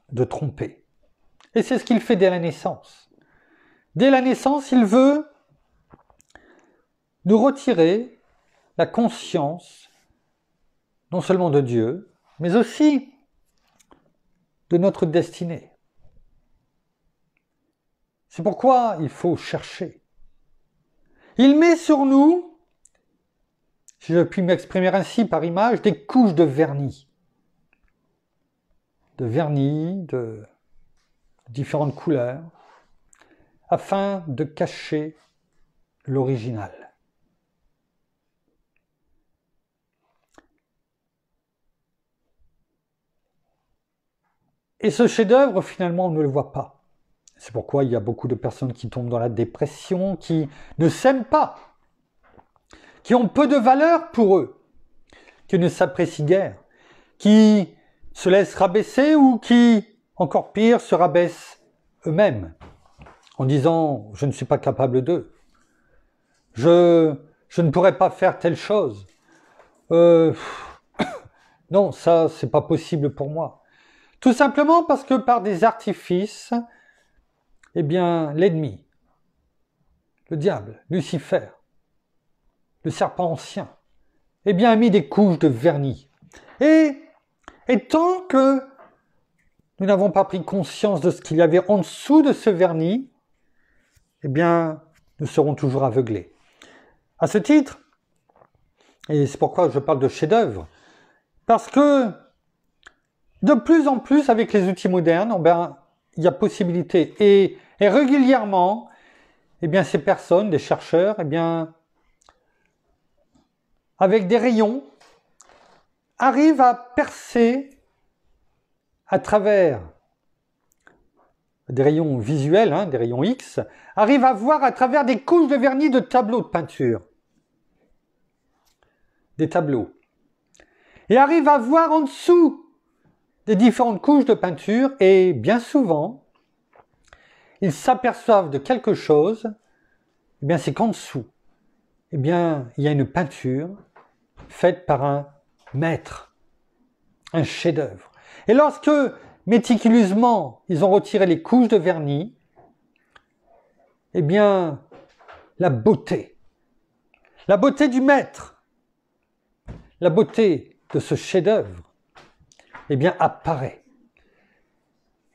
de tromper. Et c'est ce qu'il fait dès la naissance. Dès la naissance, il veut nous retirer la conscience, non seulement de Dieu, mais aussi de notre destinée. C'est pourquoi il faut chercher. Il met sur nous, si je puis m'exprimer ainsi par image, des couches de vernis. De différentes couleurs, afin de cacher l'original. Et ce chef-d'œuvre, finalement, on ne le voit pas. C'est pourquoi il y a beaucoup de personnes qui tombent dans la dépression, qui ne s'aiment pas, qui ont peu de valeur pour eux, qui ne s'apprécient guère, qui se laissent rabaisser ou qui, encore pire, se rabaissent eux-mêmes en disant « je ne suis pas capable d'eux, je ne pourrais pas faire telle chose, non, ça, c'est pas possible pour moi ». Tout simplement parce que par des artifices, eh bien, l'ennemi, le diable, Lucifer, le serpent ancien, eh bien, a mis des couches de vernis. Et tant que nous n'avons pas pris conscience de ce qu'il y avait en dessous de ce vernis, eh bien, nous serons toujours aveuglés. À ce titre, et c'est pourquoi je parle de chef-d'œuvre, parce que de plus en plus, avec les outils modernes, eh bien, il y a possibilité. Et régulièrement, eh bien, ces personnes, des chercheurs, eh bien, avec des rayons, arrivent à percer à travers des rayons visuels, hein, des rayons X, arrivent à voir à travers des couches de vernis de tableaux de peinture. Des tableaux. Et arrivent à voir en dessous des différentes couches de peinture et bien souvent, ils s'aperçoivent de quelque chose, eh bien c'est qu'en dessous, eh bien il y a une peinture faite par un maître, un chef-d'œuvre. Et lorsque méticuleusement ils ont retiré les couches de vernis, eh bien la beauté du maître, la beauté de ce chef-d'œuvre, eh bien apparaît.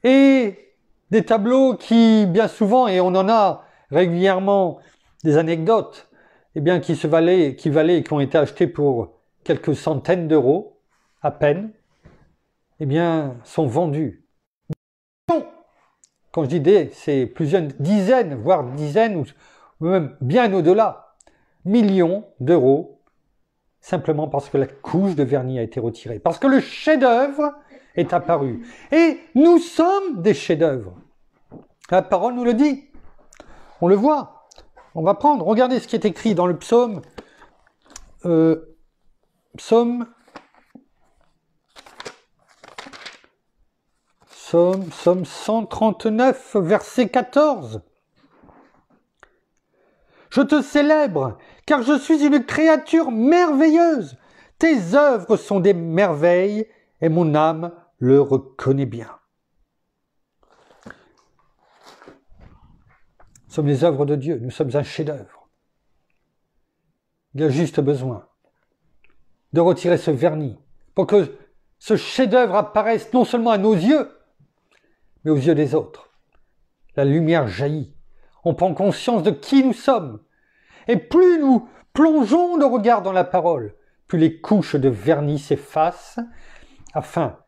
Et des tableaux qui, bien souvent, et on en a régulièrement des anecdotes, eh bien qui valaient, qui ont été achetés pour quelques centaines d'euros, à peine, eh bien, sont vendus. Quand je dis des, c'est plusieurs dizaines, voire dizaines, ou même bien au-delà, millions d'euros, simplement parce que la couche de vernis a été retirée, parce que le chef-d'œuvre est apparu. Et nous sommes des chefs-d'œuvre. La parole nous le dit. On le voit. On va prendre, regardez ce qui est écrit dans le psaume. Psaume 139, verset 14. Je te célèbre, car je suis une créature merveilleuse. Tes œuvres sont des merveilles, et mon âme le reconnaît bien. sommes les œuvres de Dieu, nous sommes un chef-d'œuvre. Il y a juste besoin de retirer ce vernis pour que ce chef-d'œuvre apparaisse non seulement à nos yeux, mais aux yeux des autres. La lumière jaillit. On prend conscience de qui nous sommes. Et plus nous plongeons le regard dans la parole, plus les couches de vernis s'effacent, afin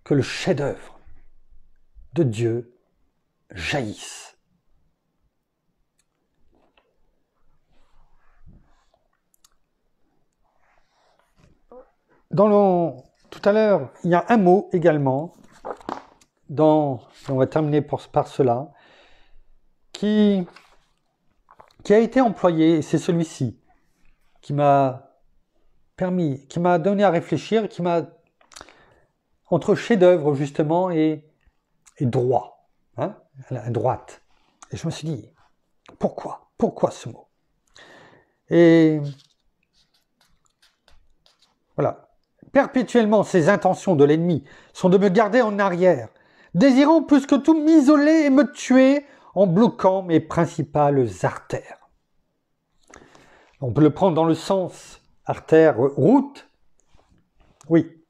que le chef-d'œuvre de Dieu jaillisse. Tout à l'heure, il y a un mot également, on va terminer par cela, qui a été employé, et c'est celui-ci, qui m'a donné à réfléchir, entre chef-d'œuvre justement et droit, droite. Et je me suis dit, pourquoi ce mot? Et voilà. Perpétuellement, ces intentions de l'ennemi sont de me garder en arrière, désirant plus que tout m'isoler et me tuer en bloquant mes principales artères. On peut le prendre dans le sens artère, route, oui.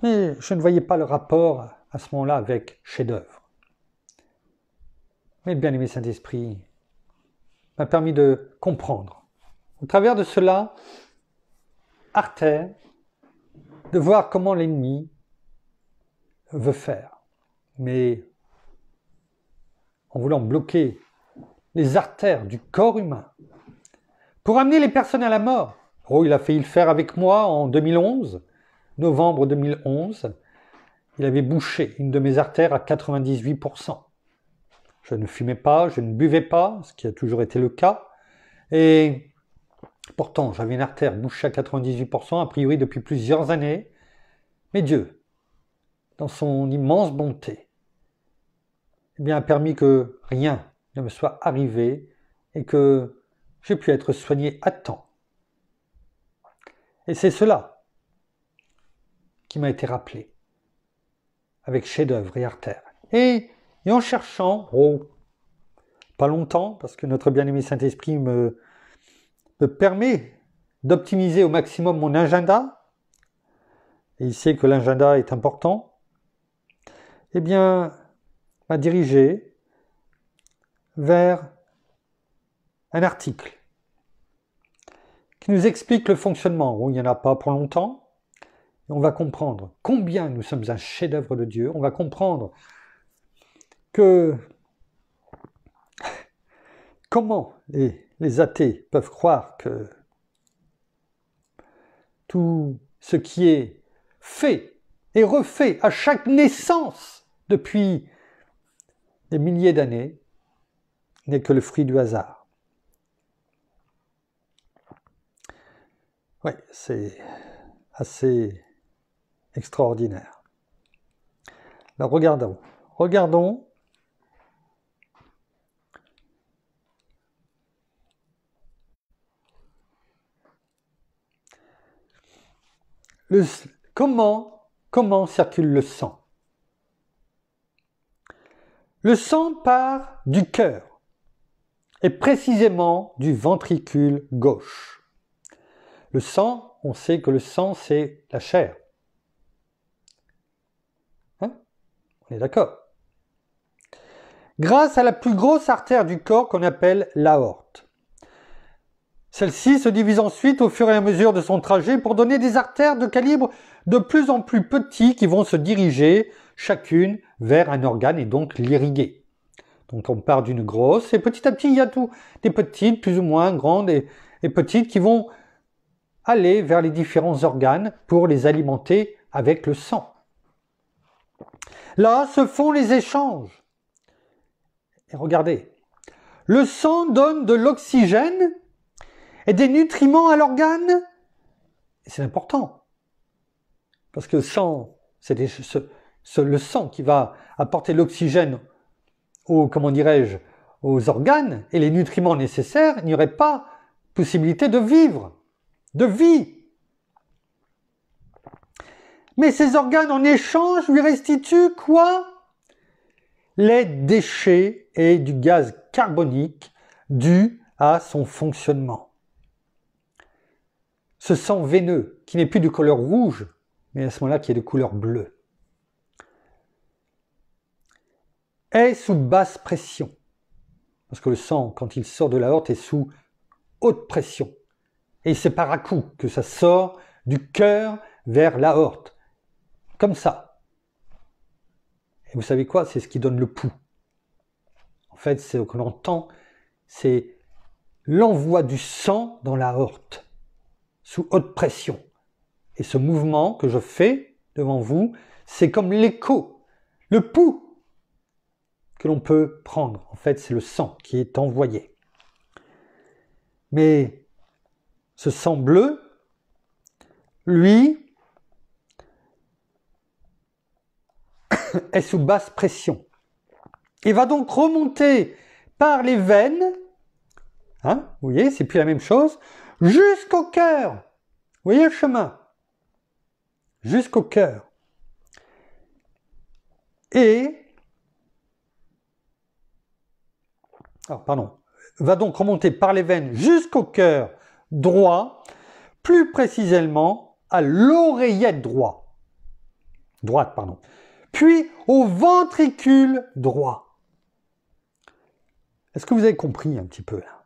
Mais je ne voyais pas le rapport à ce moment-là avec chef-d'œuvre. Mais le bien-aimé Saint-Esprit m'a permis de comprendre, au travers de cela, artère, de voir comment l'ennemi veut faire. Mais en voulant bloquer les artères du corps humain pour amener les personnes à la mort. Oh, il a failli le faire avec moi en 2011, novembre 2011. Il avait bouché une de mes artères à 98%. Je ne fumais pas, je ne buvais pas, ce qui a toujours été le cas. Et pourtant, j'avais une artère bouchée à 98%, a priori depuis plusieurs années. Mais Dieu, dans son immense bonté, a permis que rien ne me soit arrivé et que j'ai pu être soigné à temps. Et c'est cela qui m'a été rappelé avec chef-d'œuvre et artère. Et en cherchant, pas longtemps, parce que notre bien-aimé Saint-Esprit me permet d'optimiser au maximum mon agenda, et il sait que l'agenda est important, m'a dirigé vers un article qui nous explique le fonctionnement. Il n'y en a pas pour longtemps, et on va comprendre combien nous sommes un chef-d'œuvre de Dieu, on va comprendre comment les athées peuvent croire que tout ce qui est fait et refait à chaque naissance depuis des milliers d'années n'est que le fruit du hasard. Oui, c'est assez extraordinaire. Alors regardons comment circule le sang. Le sang part du cœur, et précisément du ventricule gauche. Le sang, on sait que le sang, c'est la chair. On est d'accord. Grâce à la plus grosse artère du corps qu'on appelle l'aorte. Celle-ci se divise ensuite au fur et à mesure de son trajet pour donner des artères de calibre de plus en plus petit qui vont se diriger chacune vers un organe et donc l'irriguer. Donc on part d'une grosse et petit à petit il y a des petites, plus ou moins grandes et petites qui vont aller vers les différents organes pour les alimenter avec le sang. Là se font les échanges. Et regardez, le sang donne de l'oxygène et des nutriments à l'organe. Et c'est important. Parce que le sang qui va apporter l'oxygène aux organes et les nutriments nécessaires, il n'y aurait pas possibilité de vivre, de vie. Mais ces organes en échange lui restituent quoi? Les déchets et du gaz carbonique dû à son fonctionnement. Ce sang veineux, qui n'est plus de couleur rouge, mais à ce moment-là qui est de couleur bleue, est sous basse pression. Parce que le sang, quand il sort de l'aorte, est sous haute pression. Et c'est par à-coups que ça sort du cœur vers l'aorte. Comme ça. Et vous savez quoi? C'est ce qui donne le pouls. En fait, c'est ce qu'on entend, c'est l'envoi du sang dans l'aorte, sous haute pression. Et ce mouvement que je fais devant vous, c'est comme l'écho, le pouls que l'on peut prendre. En fait, c'est le sang qui est envoyé. Mais ce sang bleu, lui, est sous basse pression. Il va donc remonter par les veines, hein, vous voyez, c'est plus la même chose, jusqu'au cœur. Vous voyez le chemin? Jusqu'au cœur. Et, va donc remonter par les veines jusqu'au cœur droit, plus précisément à l'oreillette droite, puis au ventricule droit. Est-ce que vous avez compris un petit peu là?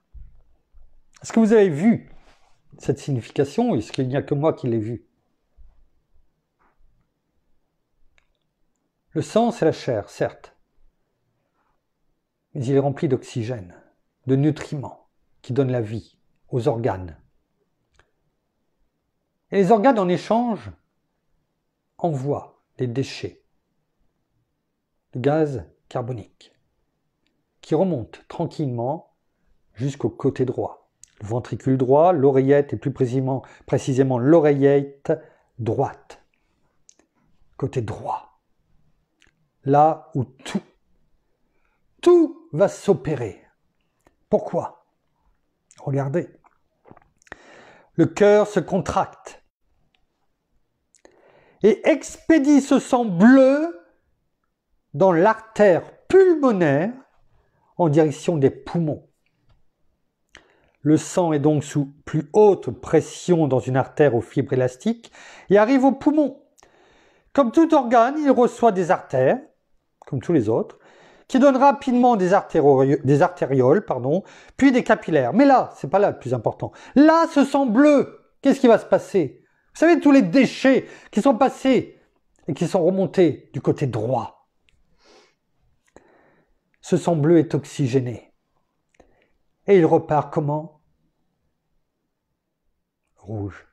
Est-ce que vous avez vu cette signification ou est-ce qu'il n'y a que moi qui l'ai vu? Le sang, c'est la chair, certes, mais il est rempli d'oxygène, de nutriments qui donnent la vie aux organes. Et les organes, en échange, envoient les déchets de gaz carbonique qui remontent tranquillement jusqu'au côté droit. Le ventricule droit, l'oreillette et plus précisément l'oreillette droite. Côté droit. Là où tout va s'opérer. Pourquoi? Regardez. Le cœur se contracte et expédie ce sang bleu dans l'artère pulmonaire en direction des poumons. Le sang est donc sous plus haute pression dans une artère aux fibres élastiques et arrive aux poumons. Comme tout organe, il reçoit des artères, comme tous les autres, qui donnent rapidement des artérioles, puis des capillaires. Mais là, c'est pas là le plus important. Là, ce sang bleu, qu'est-ce qui va se passer? Vous savez, tous les déchets qui sont passés et qui sont remontés du côté droit. Ce sang bleu est oxygéné. Et il repart comment? Rouge.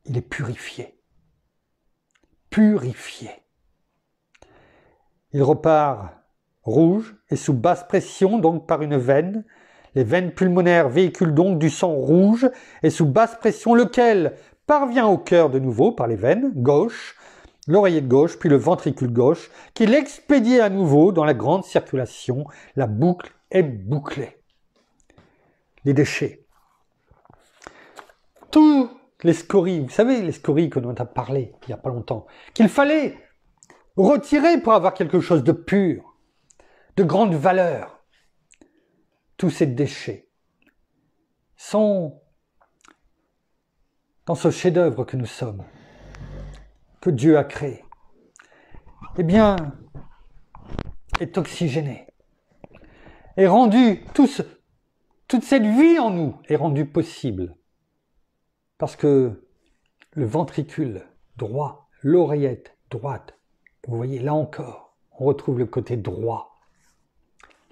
Il est purifié. Purifié. Il repart rouge et sous basse pression, donc par une veine. Les veines pulmonaires véhiculent donc du sang rouge et sous basse pression, lequel parvient au cœur de nouveau par les veines gauche, l'oreillette gauche, puis le ventricule gauche, qui l'expédie à nouveau dans la grande circulation. La boucle est bouclée. Les déchets. Tous les scories, vous savez, les scories que l'on a parlé il n'y a pas longtemps, qu'il fallait retirer pour avoir quelque chose de pur, de grande valeur. Tous ces déchets sont dans ce chef-d'œuvre que nous sommes, que Dieu a créé, eh bien, est oxygéné, est rendu, toute cette vie en nous est rendue possible, parce que le ventricule droit, l'oreillette droite, vous voyez, là encore, on retrouve le côté droit,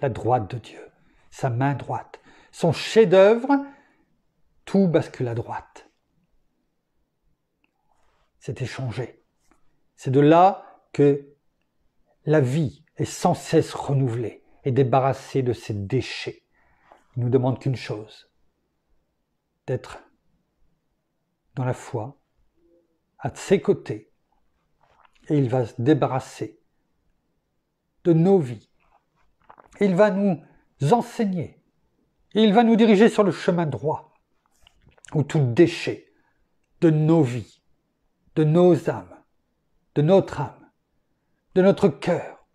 la droite de Dieu, sa main droite, son chef-d'œuvre, tout bascule à droite. C'est échangé. C'est de là que la vie est sans cesse renouvelée et débarrassée de ses déchets. Il ne nous demande qu'une chose, d'être dans la foi, à ses côtés, et il va se débarrasser de nos vies. Et il va nous enseigner, et il va nous diriger sur le chemin droit, où tout déchet de nos vies, de nos âmes, de notre âme, de notre cœur,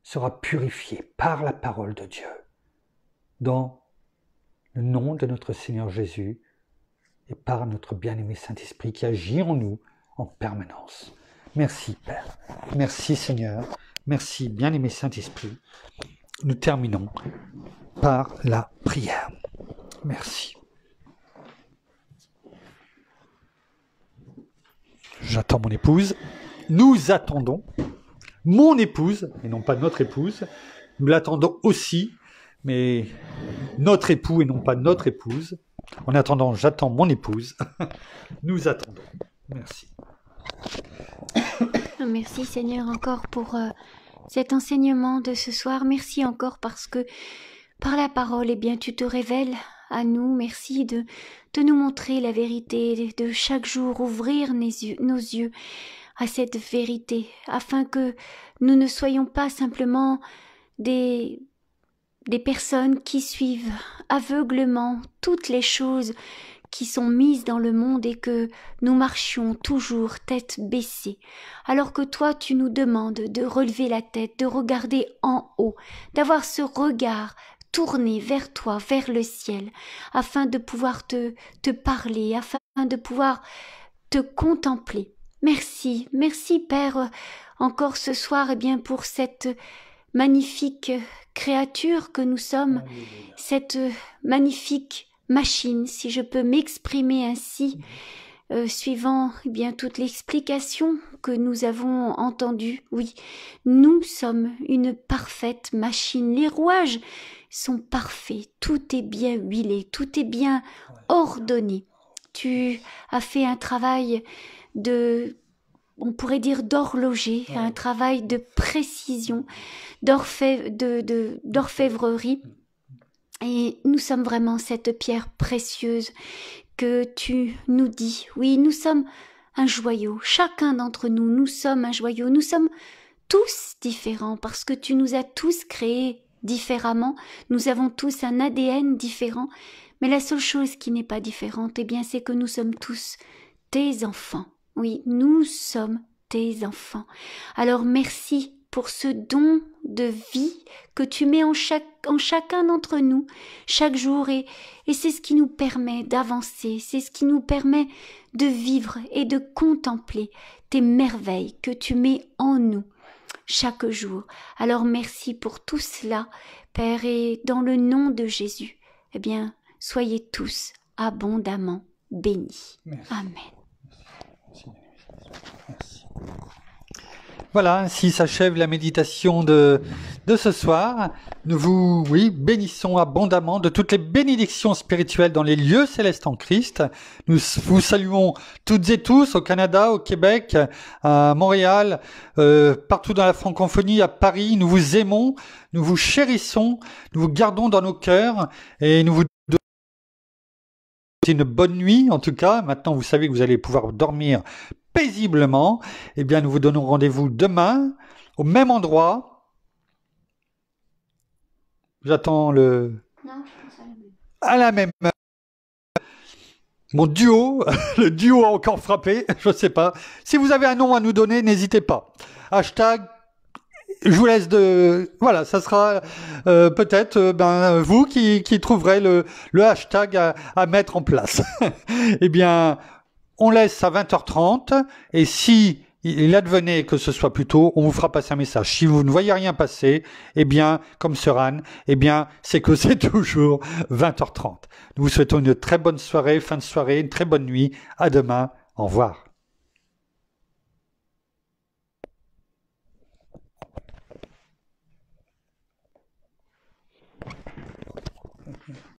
sera purifié par la parole de Dieu. Dans le nom de notre Seigneur Jésus et par notre bien-aimé Saint-Esprit qui agit en nous en permanence. Merci Père, merci Seigneur, merci bien-aimé Saint-Esprit. Nous terminons par la prière. Merci. J'attends mon épouse. Nous attendons mon épouse, et non pas notre épouse. Nous l'attendons aussi, mais notre époux et non pas notre épouse. En attendant, j'attends mon épouse. Nous attendons. Merci. Merci Seigneur encore pour cet enseignement de ce soir. Merci encore parce que par la parole, eh bien, tu te révèles à nous. Merci de nous montrer la vérité, de chaque jour ouvrir nos yeux à cette vérité, afin que nous ne soyons pas simplement des personnes qui suivent aveuglement toutes les choses qui sont mises dans le monde et que nous marchions toujours tête baissée, alors que toi tu nous demandes de relever la tête, de regarder en haut, d'avoir ce regard tourné vers toi, vers le ciel, afin de pouvoir te parler, afin de pouvoir te contempler. Merci, merci Père, encore ce soir, eh bien, pour cette magnifique créature que nous sommes, cette magnifique machine, si je peux m'exprimer ainsi, suivant eh bien toute l'explication que nous avons entendue. Oui, nous sommes une parfaite machine. Les rouages sont parfaits, tout est bien huilé, tout est bien ordonné. Tu as fait un travail on pourrait dire d'horloger, un travail de précision, d'orfèvrerie. Et nous sommes vraiment cette pierre précieuse que tu nous dis. Oui, nous sommes un joyau. Chacun d'entre nous, nous sommes un joyau. Nous sommes tous différents parce que tu nous as tous créés différemment. Nous avons tous un ADN différent. Mais la seule chose qui n'est pas différente, eh bien, c'est que nous sommes tous tes enfants. Oui, nous sommes tes enfants. Alors merci pour ce don de vie que tu mets en chacun d'entre nous chaque jour et c'est ce qui nous permet d'avancer, c'est ce qui nous permet de vivre et de contempler tes merveilles que tu mets en nous chaque jour. Alors merci pour tout cela, Père, et dans le nom de Jésus, eh bien, soyez tous abondamment bénis. Merci. Amen. Merci. Voilà, ainsi s'achève la méditation de ce soir. Nous vous bénissons abondamment de toutes les bénédictions spirituelles dans les lieux célestes en Christ. Nous vous saluons toutes et tous au Canada, au Québec, à Montréal, partout dans la francophonie, à Paris. Nous vous aimons, nous vous chérissons, nous vous gardons dans nos cœurs et nous vous une bonne nuit, en tout cas. Maintenant, vous savez que vous allez pouvoir dormir paisiblement. Eh bien, nous vous donnons rendez-vous demain, au même endroit. J'attends le... Non, je pense à la même heure. Mon duo, le duo a encore frappé, je ne sais pas. Si vous avez un nom à nous donner, n'hésitez pas. Hashtag... Je vous laisse Voilà, ça sera peut-être vous qui trouverez le hashtag à mettre en place. Eh bien, on laisse à 20h30 et si il advenait que ce soit plus tôt, on vous fera passer un message. Si vous ne voyez rien passer, eh bien, comme Sœur Anne, eh bien, c'est que c'est toujours 20h30. Nous vous souhaitons une très bonne soirée, fin de soirée, une très bonne nuit. À demain. Au revoir.